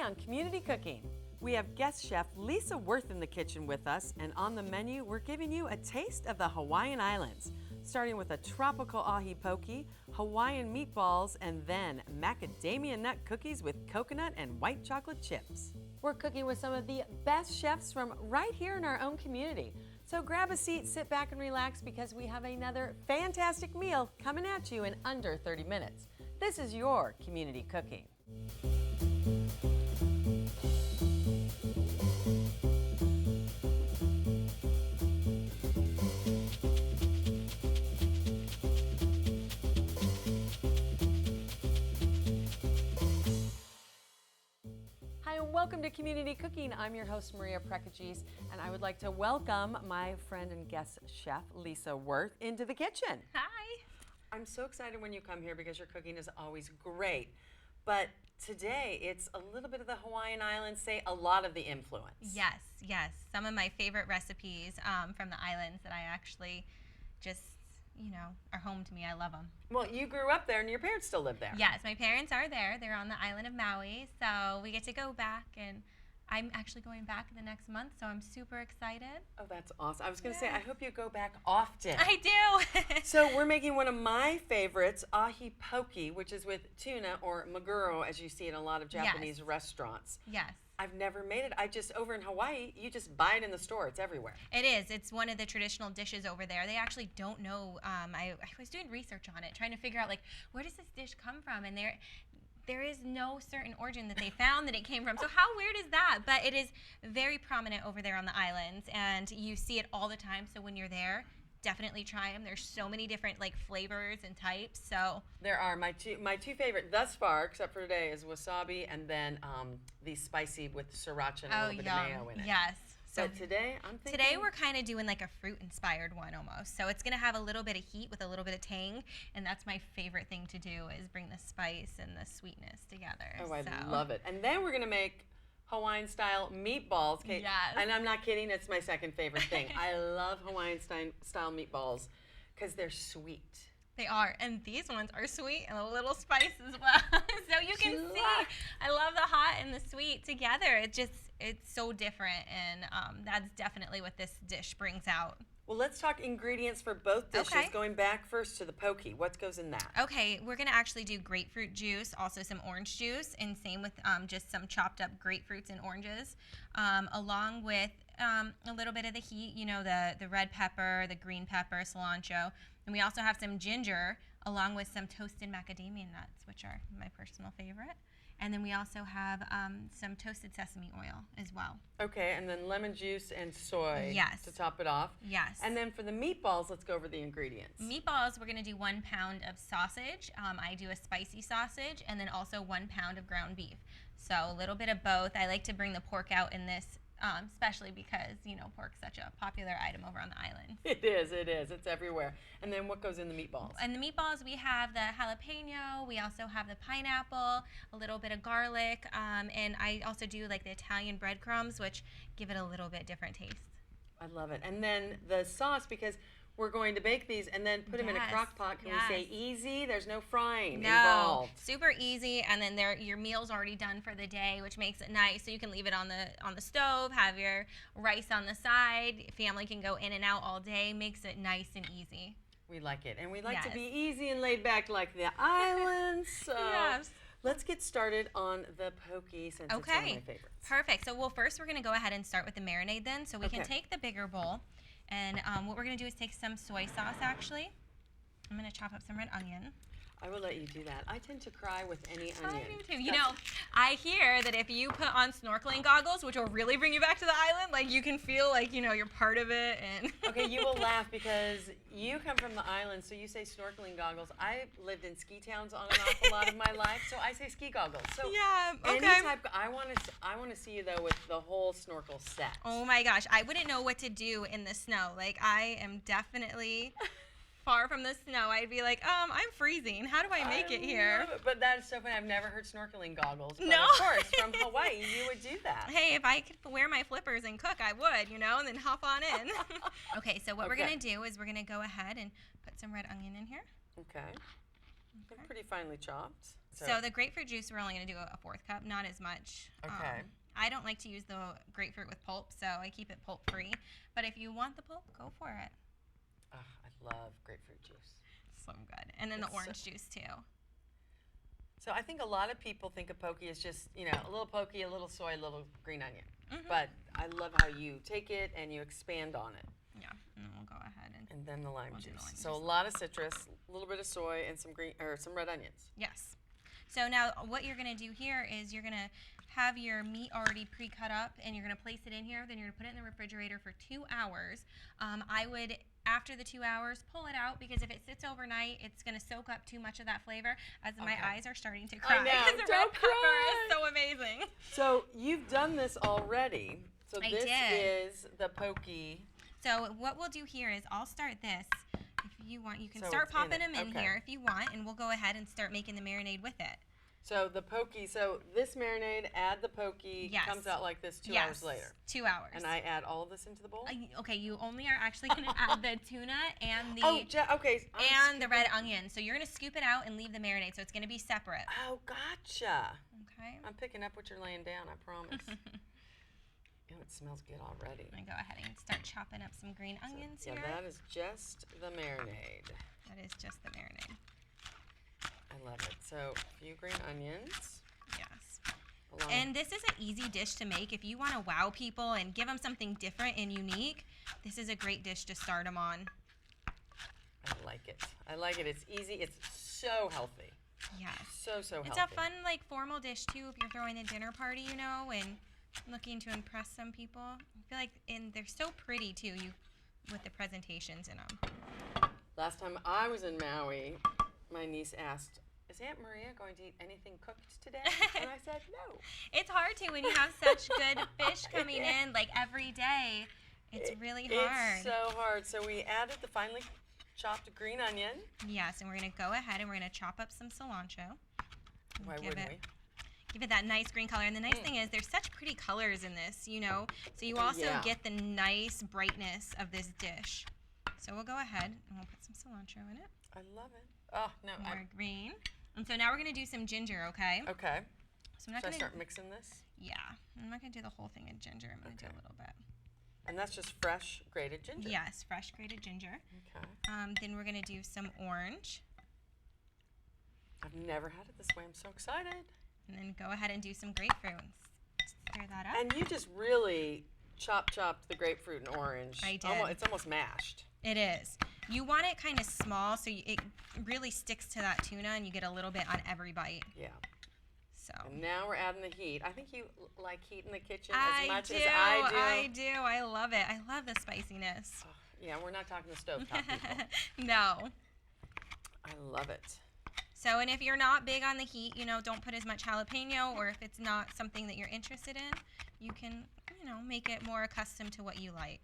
Today on Community Cooking, we have guest chef Lisa Worth in the kitchen with us, and on the menu, we're giving you a taste of the Hawaiian Islands, starting with a tropical Ahi Poke, Hawaiian meatballs, and then macadamia nut cookies with coconut and white chocolate chips. We're cooking with some of the best chefs from right here in our own community. So grab a seat, sit back and relax because we have another fantastic meal coming at you in under 30 minutes. This is your Community Cooking. Hi and welcome to Community Cooking. I'm your host Maria Prekeges, and I would like to welcome my friend and guest chef Lisa Worth into the kitchen. Hi. I'm so excited when you come here because your cooking is always great. But today it's a little bit of the Hawaiian Islands, say a lot of the influence. Yes, yes. Some of my favorite recipes from the islands that I actually just, are home to me. I love them. Well, you grew up there and your parents still live there. Yes, my parents are there. They're on the island of Maui, so we get to go back, and I'm actually going back the next month, so I'm super excited. Oh, that's awesome. I was going to say, I hope you go back often. I do. So we're making one of my favorites, Ahi Poke, which is with tuna or maguro, as you see in a lot of Japanese restaurants. Yes. I've never made it. Over in Hawaii, you just buy it in the store. It's everywhere. It is. It's one of the traditional dishes over there. They actually don't know. I was doing research on it, trying to figure out, where does this dish come from? And there is no certain origin that they found that it came from. So how weird is that? But it is very prominent over there on the islands, and you see it all the time. So when you're there, definitely try them. There's so many different flavors and types. So there are my two favorite thus far, except for today, is wasabi and then the spicy with sriracha and a little bit of mayo in it. Yes. So today I'm thinking. Today we're kind of doing like a fruit-inspired one almost. So it's gonna have a little bit of heat with a little bit of tang, and that's my favorite thing to do is bring the spice and the sweetness together. Oh, I love it. And then we're gonna make Hawaiian-style meatballs. Yes. And I'm not kidding, it's my second favorite thing. I love Hawaiian-style meatballs because they're sweet. They are, and these ones are sweet and a little spice as well. So you can see, I love the hot and the sweet together. It's so different, and that's definitely what this dish brings out. Well, let's talk ingredients for both dishes. Okay. Going back first to the poke, what goes in that? Okay, we're gonna actually do grapefruit juice, also some orange juice, and same with just some chopped up grapefruits and oranges, along with a little bit of the heat, the red pepper, the green pepper, cilantro, and we also have some ginger, along with some toasted macadamia nuts, which are my personal favorite. And then we also have some toasted sesame oil as well. Okay, and then lemon juice and soy to top it off. Yes. And then for the meatballs, let's go over the ingredients. Meatballs, we're gonna do 1 pound of sausage. I do a spicy sausage, and then also 1 pound of ground beef. So a little bit of both. I like to bring the pork out in this, especially because, pork's such a popular item over on the island. It is, it's everywhere. And then what goes in the meatballs? And the meatballs, we have the jalapeno, we also have the pineapple, a little bit of garlic, and I also do the Italian breadcrumbs, which give it a little bit different taste. I love it. And then the sauce, because we're going to bake these and then put them in a crock pot. Can we say easy? There's no frying involved. Super easy, and then your meal's already done for the day, which makes it nice. So you can leave it on the stove, have your rice on the side. Family can go in and out all day. Makes it nice and easy. We like it, and we like to be easy and laid back like the islands. So let's get started on the poke since it's one of my favorites. Perfect. So first we're gonna go ahead and start with the marinade then. So we can take the bigger bowl. And what we're going to do is take some soy sauce, actually. I'm going to chop up some red onion. I will let you do that. I tend to cry with any onion. I do too. I hear that if you put on snorkeling goggles, which will really bring you back to the island, you can feel you're part of it. And okay, you will laugh because you come from the island, so you say snorkeling goggles. I lived in ski towns on an awful lot of my life, so I say ski goggles. So I want to see you though with the whole snorkel set. Oh my gosh, I wouldn't know what to do in the snow. I am definitely far from the snow. I'd be like, I'm freezing. How do I make it here? But that is so funny. I've never heard snorkeling goggles. But no. Of course, from Hawaii, you would do that. Hey, if I could wear my flippers and cook, I would, and then hop on in. Okay, so what we're going to do is we're going to go ahead and put some red onion in here. Okay. They're pretty finely chopped. So the grapefruit juice, we're only going to do a 4th cup, not as much. Okay. I don't like to use the grapefruit with pulp, so I keep it pulp-free. But if you want the pulp, go for it. Oh, I love grapefruit juice. So good. And then the orange juice, too. So I think a lot of people think of poke as just, you know, a little poke, a little soy, a little green onion. But I love how you take it and you expand on it. Yeah, and then we'll go ahead and then the lime we'll juice. do the lime So juice. a lot of citrus, a little bit of soy, and some red onions. Yes. So now what you're going to do here is you're going to have your meat already pre-cut up, and you're going to place it in here. Then you're going to put it in the refrigerator for 2 hours. I would, after the 2 hours, pull it out, because if it sits overnight, it's going to soak up too much of that flavor. As my eyes are starting to cry, because the red pepper is so amazing. So you've done this already. So I this did. is the poke. So what we'll do here is I'll start this. If you want, you can So start it's in popping it. them in Okay. here if you want, and we'll go ahead and start making the marinade with it. So the poke, so this marinade, add the poke, Yes. comes out like this 2 Yes, hours later. 2 hours. And I add all of this into the bowl? Okay, you only are actually going to add the tuna and the okay. the red onion. So you're going to scoop it out and leave the marinade. So it's going to be separate. Oh, gotcha. Okay. I'm picking up what you're laying down, I promise. Oh, it smells good already. I'm going to go ahead and start chopping up some green onions Yeah, here. that is just the marinade. That is just the marinade. I love it. So a few green onions. Yes. along- And this is an easy dish to make. If you want to wow people and give them something different and unique, this is a great dish to start them on. I like it. I like it. It's easy. It's so healthy. Yes. So healthy. It's a fun, like, formal dish, too, if you're throwing a dinner party, you know, and looking to impress some people. I feel like, and they're so pretty, too, with the presentations in them. Last time I was in Maui, my niece asked, "Is Aunt Maria going to eat anything cooked today?" And I said, "No." It's hard to when you have such good fish coming in, like, every day. It's really hard. It's so hard. So we added the finely chopped green onion. Yes, and we're going to go ahead and we're going to chop up some cilantro. Why wouldn't we? Give it that nice green color. And the nice thing is there's such pretty colors in this, you know. So you also get the nice brightness of this dish. So we'll go ahead and we'll put some cilantro in it. I love it. Oh, no. More green. And so now we're going to do some ginger, okay? Okay. So I'm not Should I going start mixing this? Yeah. I'm not going to do the whole thing of ginger. I'm going to do a little bit. And that's just fresh grated ginger? Yes, fresh grated ginger. Okay. Then we're going to do some orange. I've never had it this way. I'm so excited. And then go ahead and do some grapefruit. Stir that up. And you just really chopped the grapefruit and orange. I did. It's almost mashed. It is. You want it kind of small so it really sticks to that tuna and you get a little bit on every bite. Yeah. So. And now we're adding the heat. I think you like heat in the kitchen I as much do, as I do. I do. I love it. I love the spiciness. Oh, yeah, we're not talking the stovetop people. No. I love it. So, and if you're not big on the heat, you know, don't put as much jalapeno, or if it's not something that you're interested in, you can, you know, make it more accustomed to what you like.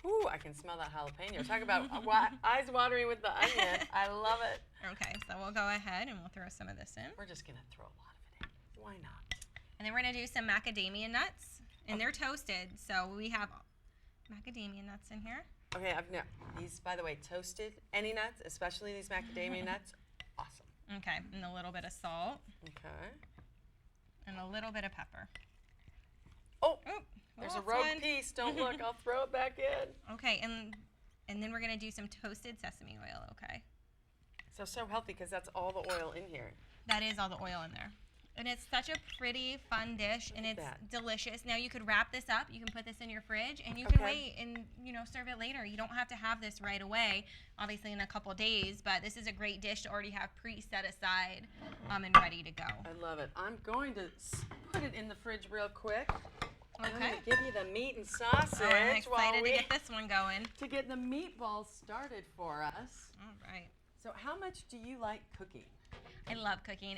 Ooh, I can smell that jalapeno. Talk about eyes watering with the onion. I love it. Okay, so we'll go ahead and we'll throw some of this in. We're just going to throw a lot of it in. Why not? And then we're going to do some macadamia nuts, and they're toasted. So we have macadamia nuts in here. Okay, these, by the way, toasted, any nuts, especially these macadamia nuts, awesome. Okay, and a little bit of salt. Okay. And a little bit of pepper. Oh, Oop, there's a lost rogue one. piece. Don't look. I'll throw it back in. Okay, and then we're going to do some toasted sesame oil, okay? So healthy because that's all the oil in here. That is all the oil in there. And it's such a pretty, fun dish, and it's delicious. Now, you could wrap this up. You can put this in your fridge, and you can wait and, you know, serve it later. You don't have to have this right away, obviously in a couple days, but this is a great dish to already have pre-set aside and ready to go. I love it. I'm going to put it in the fridge real quick. Okay. I'm going to give you the meat and sausage. I'm excited to get this one going. To get the meatballs started for us. All right. So how much do you like cooking? I love cooking.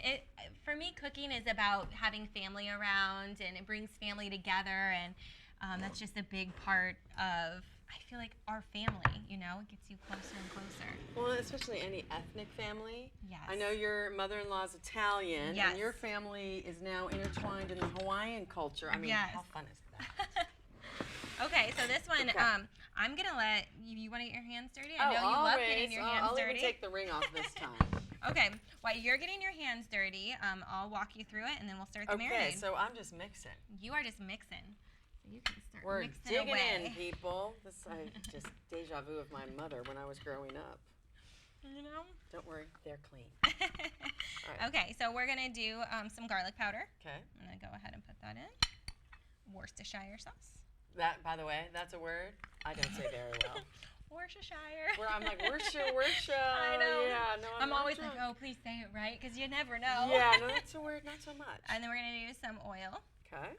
For me, cooking is about having family around, and it brings family together, and that's just a big part of, I feel like, our family, you know? It gets you closer and closer. Well, especially any ethnic family. Yes. I know your mother-in-law's Italian, Yes. and your family is now intertwined in the Hawaiian culture. I mean, Yes. how fun is that? Okay, so this one, Okay. I'm going to let, you want to get your hands dirty? I know you love getting your hands I'll dirty. even take the ring off this time. Okay, while you're getting your hands dirty, I'll walk you through it, and then we'll start the marinade. Okay, so I'm just mixing. You are just mixing. So you can start We're mixing digging away. in, people. This I just deja vu of my mother when I was growing up. You know? Don't worry, they're clean. Right. Okay, so we're going to do some garlic powder. Okay. I'm going to go ahead and put that in. Worcestershire sauce. That, by the way, that's a word I don't say very well. Worcestershire. Where I'm like, Worcestershire. I know. Yeah, no, I'm always drunk. like, oh, please say it right, because you never know. Yeah, no, that's a word, not so much. And then we're going to do some oil. Okay.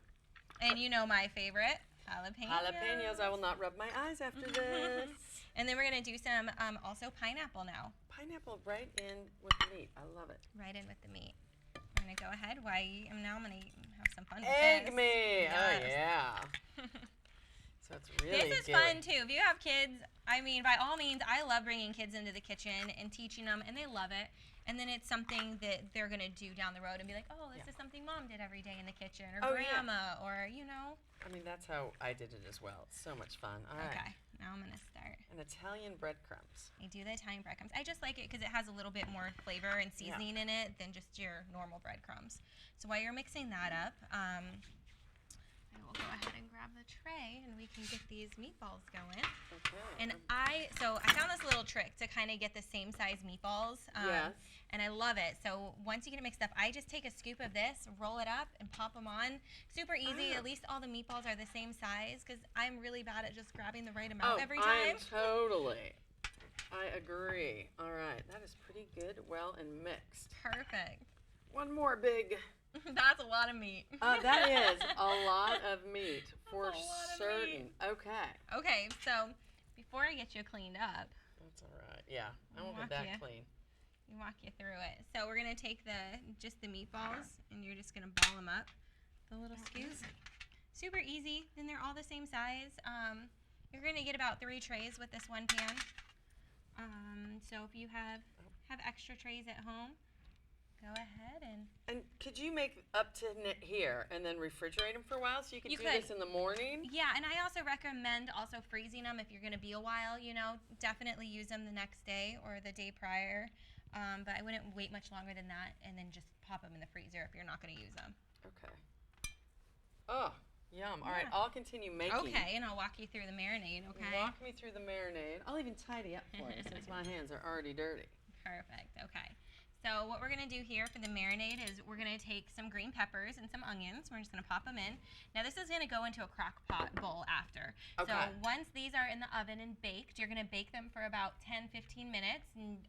And you know my favorite, jalapeños. Jalapeños. I will not rub my eyes after this. And then we're going to do some also pineapple now. Pineapple right in with the meat. I love it. Right in with the meat. I'm going to go ahead. Now I'm going to have some fun with Egg this. me. Yes. Oh, yeah. So it's really This is gooey. fun, too. If you have kids, I mean, by all means, I love bringing kids into the kitchen and teaching them, and they love it. And then it's something that they're going to do down the road and be like, oh, this is something Mom did every day in the kitchen, or Grandma, or, you know. I mean, that's how I did it as well. It's so much fun. All right. Okay, now I'm going to start. And Italian breadcrumbs. I do the Italian breadcrumbs. I just like it because it has a little bit more flavor and seasoning in it than just your normal breadcrumbs. So while you're mixing that up, I will go ahead and grab the tray and we can get these meatballs going. Okay. And I found this little trick to kind of get the same size meatballs. Yes. And I love it. So once you get it mixed up, I just take a scoop of this, roll it up, and pop them on. Super easy. At least all the meatballs are the same size because I'm really bad at just grabbing the right amount every time. I agree. All right. That is pretty good, well, and mixed. Perfect. One more big. That's a lot of meat. That is a lot of meat for certain. Meat. Okay. Okay, so before I get you cleaned up. That's all right. Yeah, I won't get that clean. Walk you through it. So we're gonna take just the meatballs, and you're just gonna ball them up, the little scoops. Super easy. Then they're all the same size. You're gonna get about 3 trays with this one pan. So if you have extra trays at home, go ahead and. And could you make up to here and then refrigerate them for a while so you could do this in the morning? Yeah, and I also recommend also freezing them if you're gonna be a while. You know, definitely use them the next day or the day prior. But I wouldn't wait much longer than that and then just pop them in the freezer if you're not going to use them. Okay. Oh, yum. All right, I'll continue making. Okay, and I'll walk you through the marinade, okay? Walk me through the marinade. I'll even tidy up for you since my hands are already dirty. Perfect, okay. So what we're going to do here for the marinade is we're going to take some green peppers and some onions. We're just going to pop them in. Now this is going to go into a crock pot bowl after. Okay. So once these are in the oven and baked, you're going to bake them for about 10-15 minutes. And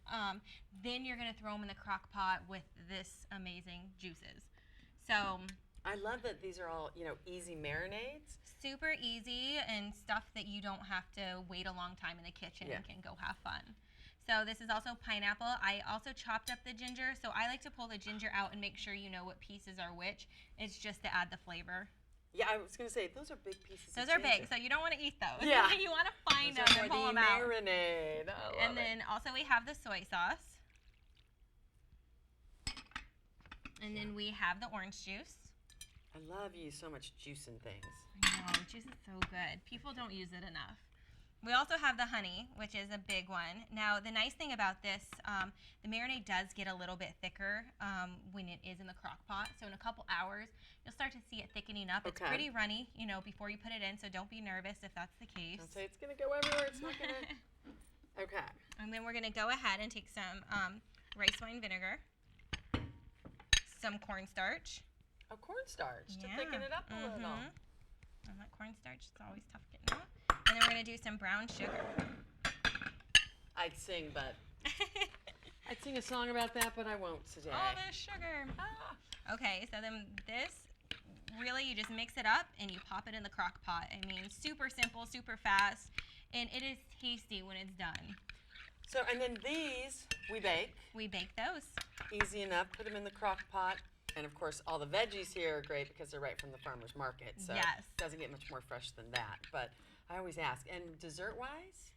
then you're going to throw them in the crock pot with this amazing juices. So I love that these are all, easy marinades. Super easy and stuff that you don't have to wait a long time in the kitchen and can go have fun. So this is also pineapple. I also chopped up the ginger. So I like to pull the ginger out and make sure you know what pieces are which. It's just to add the flavor. Yeah, I was going to say, those are big pieces of ginger. Those are big, so you don't want to eat those. Yeah. You want to find them and pull them out. Marinade. And then also we have the soy sauce. And then we have the orange juice. I love you so much juice and things. I know, juice is so good. People don't use it enough. We also have the honey, which is a big one. Now, the nice thing about this, the marinade does get a little bit thicker when it is in the crock pot. So in a couple hours, you'll start to see it thickening up. It's pretty runny, before you put it in, so don't be nervous if that's the case. Don't say it's going to go everywhere. It's not going to. Okay. And then we're going to go ahead and take some rice wine vinegar, some cornstarch. Oh, cornstarch to thicken it up a little. And that cornstarch, it's always tough getting out. And then we're going to do some brown sugar. I'd sing a song about that, but I won't today. All this sugar. Okay, so then this, really you just mix it up and you pop it in the crock pot. I mean, super simple, super fast, and it is tasty when it's done. So, and then these, we bake. We bake those. Easy enough, put them in the crock pot. And of course, all the veggies here are great because they're right from the farmer's market. So it doesn't get much more fresh than that. But I always ask, and dessert-wise?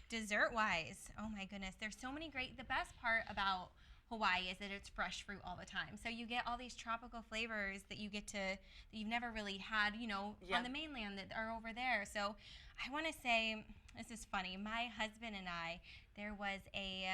Dessert-wise, oh my goodness, there's so many great, the best part about Hawaii is that it's fresh fruit all the time. So you get all these tropical flavors that you get to, that you've never really had, on the mainland that are over there. So I want to say, this is funny, my husband and I, there was a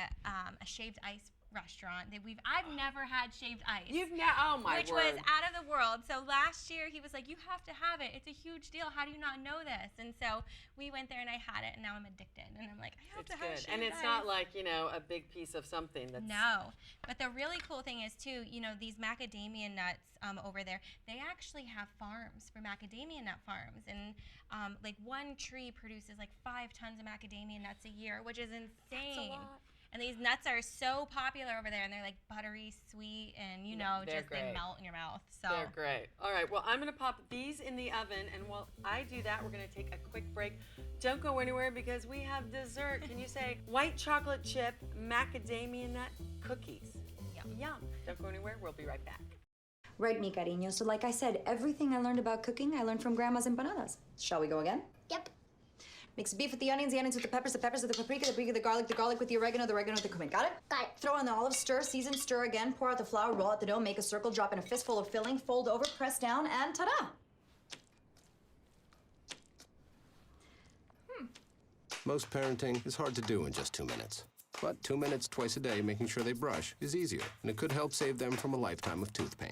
shaved ice restaurant that I've never had shaved ice. Oh my which word. was out of the world. So last year he was like, you have to have it. It's a huge deal. How do you not know this? And so we went there and I had it and now I'm addicted. And I'm like, I have to have shaved ice. And it's not like, a big piece of something that's... No. But the really cool thing is too, these macadamia nuts over there, they actually have farms for macadamia nut farms. And like one tree produces like 5 tons of macadamia nuts a year, which is insane. That's a lot. And these nuts are so popular over there, and they're like buttery, sweet, and they melt in your mouth. So they're great. All right, well, I'm gonna pop these in the oven, and while I do that, we're gonna take a quick break. Don't go anywhere because we have dessert. Can you say white chocolate chip macadamia nut cookies? Yum. Yum. Don't go anywhere. We'll be right back. Right, mi cariño. So like I said, everything I learned about cooking, I learned from Grandma's empanadas. Shall we go again? Yep. Mix the beef with the onions with the peppers with the paprika with the garlic with the oregano with the cumin. Got it? Got it. Throw in the olives, stir, season, stir again, pour out the flour, roll out the dough, make a circle, drop in a fistful of filling, fold over, press down, and ta-da! Most parenting is hard to do in just 2 minutes. But 2 minutes twice a day making sure they brush is easier, and it could help save them from a lifetime of tooth pain.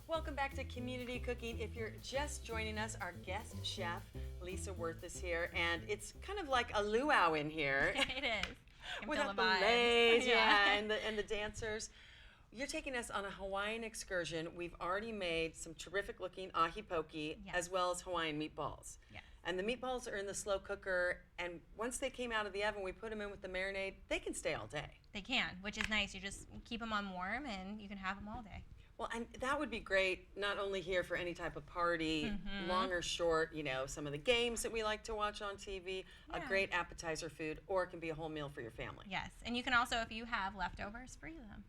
Welcome back to Community Cooking. If you're just joining us, our guest chef, Lisa Worth, is here, and it's kind of like a luau in here. it is. With the fillets, and the dancers. You're taking us on a Hawaiian excursion. We've already made some terrific looking ahi poke, as well as Hawaiian meatballs. Yes. And the meatballs are in the slow cooker, and once they came out of the oven, we put them in with the marinade. They can stay all day. They can, which is nice. You just keep them on warm, and you can have them all day. Well, and that would be great, not only here for any type of party, long or short, some of the games that we like to watch on TV, a great appetizer food, or it can be a whole meal for your family. Yes, and you can also, if you have leftovers, freeze them.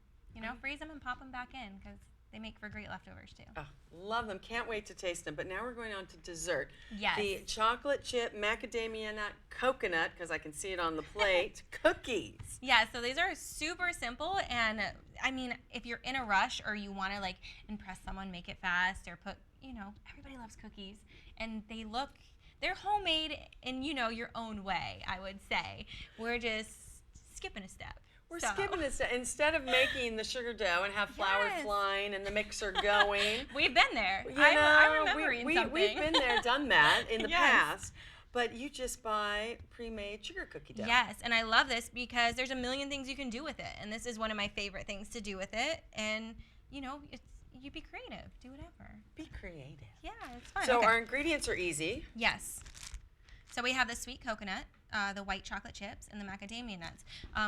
Freeze them and pop them back in because they make for great leftovers too. Oh, love them. Can't wait to taste them. But now we're going on to dessert. Yes. The chocolate chip macadamia nut coconut, because I can see it on the plate, cookies. Yeah, so these are super simple, and I mean, if you're in a rush or you want to like impress someone, make it fast, or put, everybody loves cookies, and they're homemade in, your own way, I would say. We're just skipping a step. We're skipping a step. Instead of making the sugar dough and have flour flying and the mixer going. We've been there. I'm remembering something. We've been there, done that in the past. But you just buy pre-made sugar cookie dough. Yes, and I love this because there's a million things you can do with it. And this is one of my favorite things to do with it. And, you be creative. Do whatever. Be creative. Yeah, it's fun. So our ingredients are easy. Yes. So we have the sweet coconut, the white chocolate chips, and the macadamia nuts.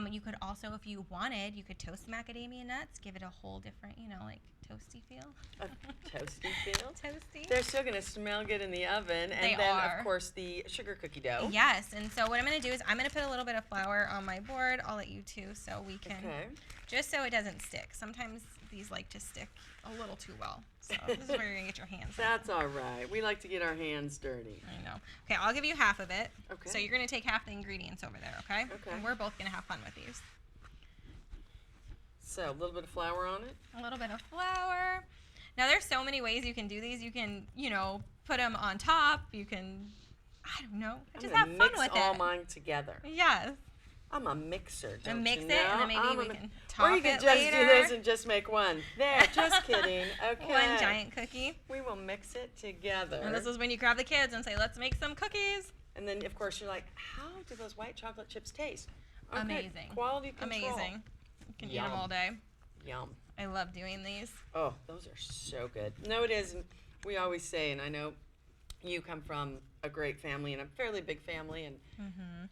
You could also, if you wanted, you could toast the macadamia nuts, give it a whole different, toasty feel. A toasty feel? Toasty. They're still going to smell good in the oven. And of course, the sugar cookie dough. Yes, and so what I'm going to do is I'm going to put a little bit of flour on my board. I'll let you too, so we can, just so it doesn't stick. Sometimes these like to stick a little too well. So this is where you're going to get your hands. That's all right. We like to get our hands dirty. I know. Okay, I'll give you half of it. Okay. So you're going to take half the ingredients over there, okay? Okay. And we're both going to have fun with these. So a little bit of flour on it. A little bit of flour. Now there's so many ways you can do these. You can, put them on top. You can, I don't know, just have fun with it. Mix all mine together. Yes. I'm a mixer, don't and mix you it, know? and then maybe we can top it later. Or you can just do this and just make one. There, just kidding. Okay. One giant cookie. We will mix it together. And this is when you grab the kids and say, let's make some cookies. And then, of course, you're like, how do those white chocolate chips taste? Okay. Amazing. Quality control. Amazing. You can eat them all day. Yum. I love doing these. Oh, those are so good. No, it is. We always say, and I know you come from a great family and a fairly big family and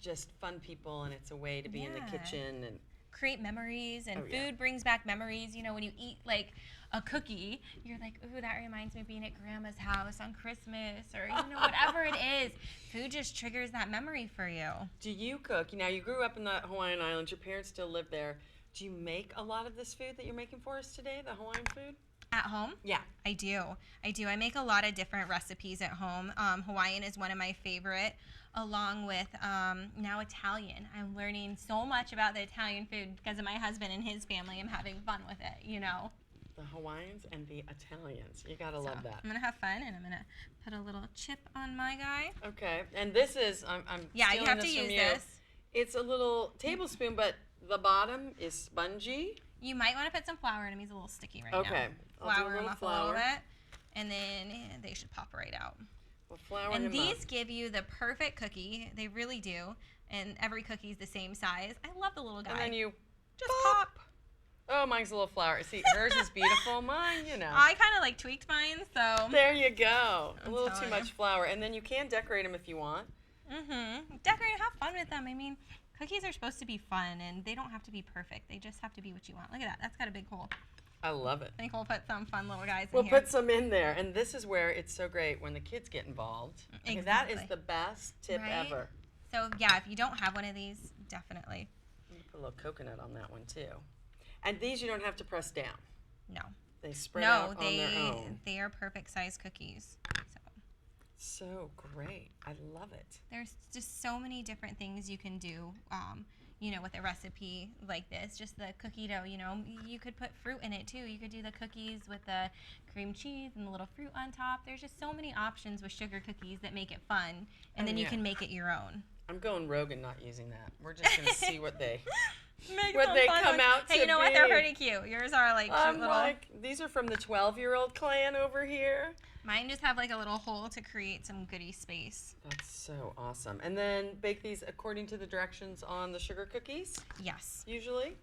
just fun people, and it's a way to be in the kitchen and create memories, and food brings back memories. When you eat like a cookie, you're like, ooh, that reminds me of being at grandma's house on Christmas, or whatever it is. Food just triggers that memory for you. Do you cook? Now, you grew up in the Hawaiian Islands. Your parents still live there. Do you make a lot of this food that you're making for us today, the Hawaiian food? At home? Yeah. I do. I make a lot of different recipes at home. Hawaiian is one of my favorite, along with now Italian. I'm learning so much about the Italian food because of my husband and his family. I'm having fun with it, you know. The Hawaiians and the Italians. You gotta love that. I'm gonna have fun, and I'm gonna put a little chip on my guy. Okay, and this is, I'm Yeah, you stealing have this to from use you. this. It's a little tablespoon, but the bottom is spongy. You might want to put some flour in him. He's a little sticky right Okay, now. I'll do a Flour little him up a flour. little bit, and then they should pop right out. We'll flour And him these up. give you the perfect cookie. They really do. And every cookie's the same size. I love the little guy. And then you just pop. Oh, mine's a little flour. See, hers is beautiful. Mine, you know. I kind of like tweaked mine, so. There you go. A I'm little too telling much you. flour. And then you can decorate them if you want. Decorate, have fun with them. I mean, cookies are supposed to be fun, and they don't have to be perfect. They just have to be what you want. Look at that. That's got a big hole. I love it. I think we'll put some fun little guys We'll in here. put some in there. And this is where it's so great when the kids get involved. I mean, that is Exactly. the best tip Right? ever. So, yeah, if you don't have one of these, definitely. I'm gonna put a little coconut on that one too. And these you don't have to press down. No. They spread out they on their own. they are perfect size cookies. So So great. I love it. there's just so many different things you can do, you know, with a recipe like this. Just the cookie dough, you know, you could put fruit in it too. You could do the cookies with the cream cheese and the little fruit on top. There's just so many options with sugar cookies that make it fun, and then you yeah. can make it your own. I'm going rogue and not using that. We're just gonna see what they Make what some they fun come ones. out Hey, to you know what? They're be. pretty cute. Yours are like cute I'm little. like, these are from the 12-year-old clan over here. Mine just have like a little hole to create some goodie space. That's so awesome. And then bake these according to the directions on the sugar cookies, Yes. usually.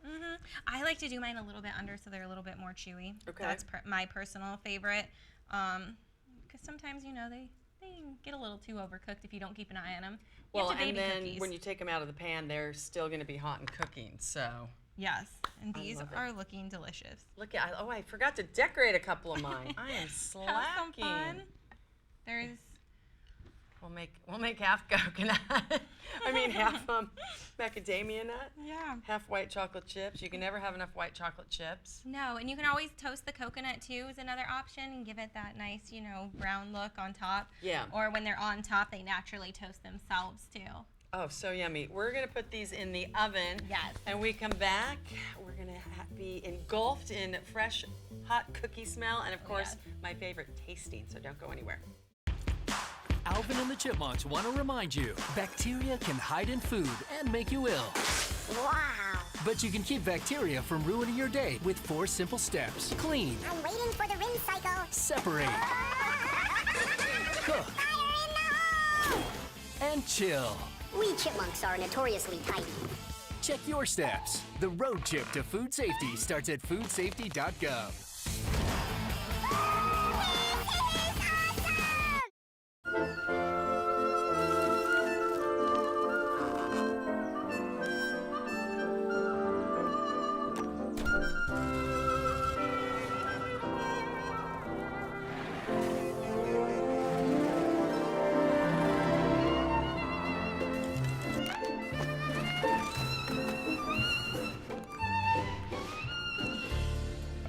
I like to do mine a little bit under so they're a little bit more chewy. Okay. That's my personal favorite. Because sometimes, you know, they get a little too overcooked if you don't keep an eye on them. You Well, have to and baby then cookies. when you take them out of the pan, they're still going to be hot and cooking. So Yes, and these love it. are looking delicious. look at, oh, I forgot to decorate a couple of mine. I am Have some slacking. fun. There's We'll make half coconut. I mean half macadamia nut. yeah. Half white chocolate chips. You can never have enough white chocolate chips. No, and you can always toast the coconut too is another option and give it that nice, you know, brown look on top. Yeah. Or when they're on top, they naturally toast themselves too. Oh, so yummy. We're going to put these in the oven. Yes. And we come back, we're going to be engulfed in fresh, hot cookie smell. And of course, yes. my favorite, tasting. So don't go anywhere. Alvin and the Chipmunks want to remind you, bacteria can hide in food and make you ill. Wow. But you can keep bacteria from ruining your day with 4 simple steps. Clean, I'm waiting for the rinse cycle. separate, cook, Fire in the hole! and chill. We chipmunks are notoriously tidy. Check your steps. The road trip to food safety starts at foodsafety.gov.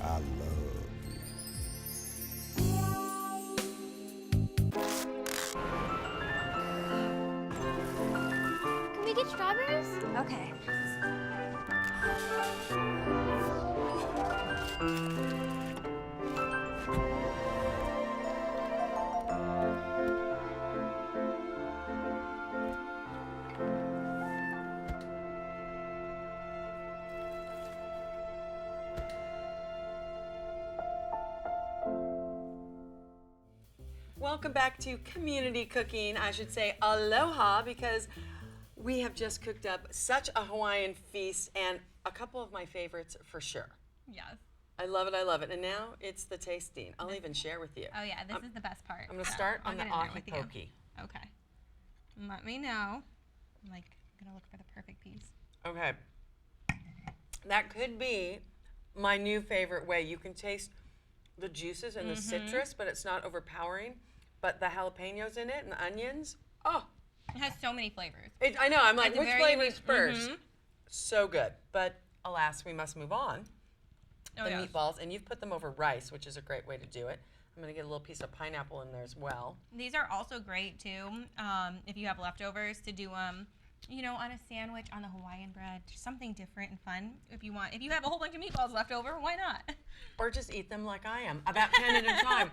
I love Can we get strawberries? Okay. Welcome back to Community Cooking. I should say aloha because we have just cooked up such a Hawaiian feast and a couple of my favorites for sure. Yes. I love it, I love it. And now it's the tasting. I'll even share with you. Oh yeah, this is the best part. I'm gonna start I'll on the get in there Ahi with you. Poke. Okay. Let me know. I'm gonna look for the perfect piece. Okay. That could be my new favorite way. You can taste the juices and the citrus, but it's not overpowering. But the jalapenos in it and the onions, oh, It has so many flavors. I know. I'm like, It's which very flavors unique. first? So good. But alas, we must move on. Oh, The yes. meatballs, and you've put them over rice, which is a great way to do it. I'm gonna get a little piece of pineapple in there as well. These are also great too, if you have leftovers, to do you know, on a sandwich, on the Hawaiian bread, just something different and fun. If you have a whole bunch of meatballs left over, why not? Or just eat them like I am, about 10 at a time.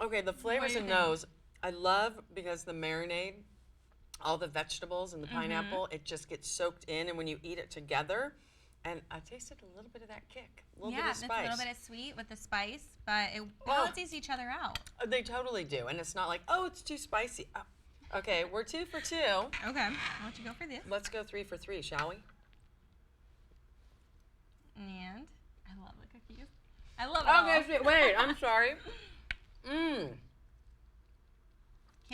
Okay, the flavors do in you think? those, I love because the marinade, all the vegetables and the pineapple, it just gets soaked in, and when you eat it together, and I tasted a little bit of that kick, a little bit of It's spice. a little bit of sweet with the spice, but it balances each other out. They totally do, and it's not like, oh, it's too spicy. Oh. Okay, we're 2 for 2. Okay, I'll let you go for this. Let's go 3 for 3, shall we? And I love the cookies. I love it all. Okay, wait, I'm sorry. Can't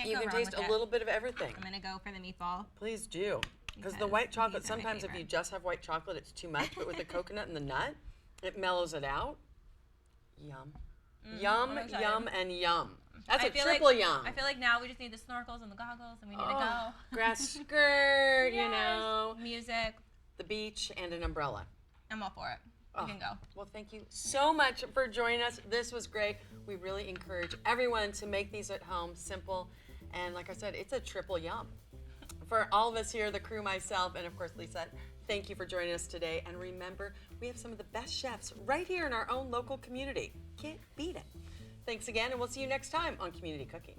You go can wrong taste with a it. little bit of everything. I'm gonna go for the meatball. Please do. Because the Because white chocolate, these are my sometimes if you favorite. just have white chocolate, it's too much. But with the coconut and the nut, it mellows it out. Yum. Yum, I'm excited. yum, and yum. That's I a feel triple like, yum. I feel like now we just need the snorkels and the goggles, and we need to Oh, go. grass skirt, you Yes. know, Music. the beach, and an umbrella. I'm all for it. Oh, We can go. Well, thank you so much for joining us. This was great. We really encourage everyone to make these at home, simple. And like I said, it's a triple yum. For all of us here, the crew, myself, and of course Lisa, thank you for joining us today. And remember, we have some of the best chefs right here in our own local community. Can't beat it. Thanks again, and we'll see you next time on Community Cooking.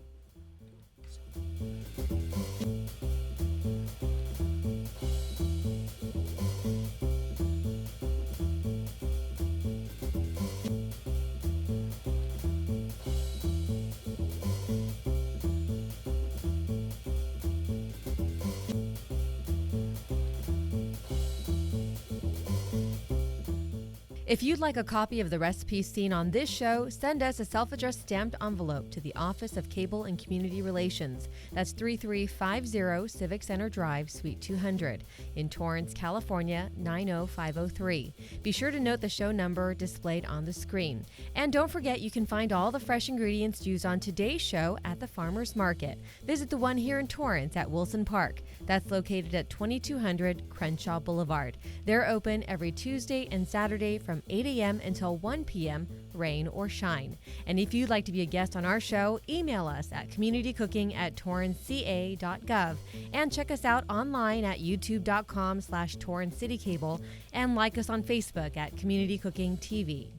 If you'd like a copy of the recipes seen on this show, send us a self-addressed stamped envelope to the Office of Cable and Community Relations. That's 3350 Civic Center Drive, Suite 200 in Torrance, California, 90503. Be sure to note the show number displayed on the screen. And don't forget, you can find all the fresh ingredients used on today's show at the Farmers Market. Visit the one here in Torrance at Wilson Park. That's located at 2200 Crenshaw Boulevard. They're open every Tuesday and Saturday from 8 a.m. until 1 p.m., rain or shine. And if you'd like to be a guest on our show, email us at communitycooking@torranceca.gov and check us out online at youtube.com/TorranceCityCable and like us on Facebook at Community Cooking TV.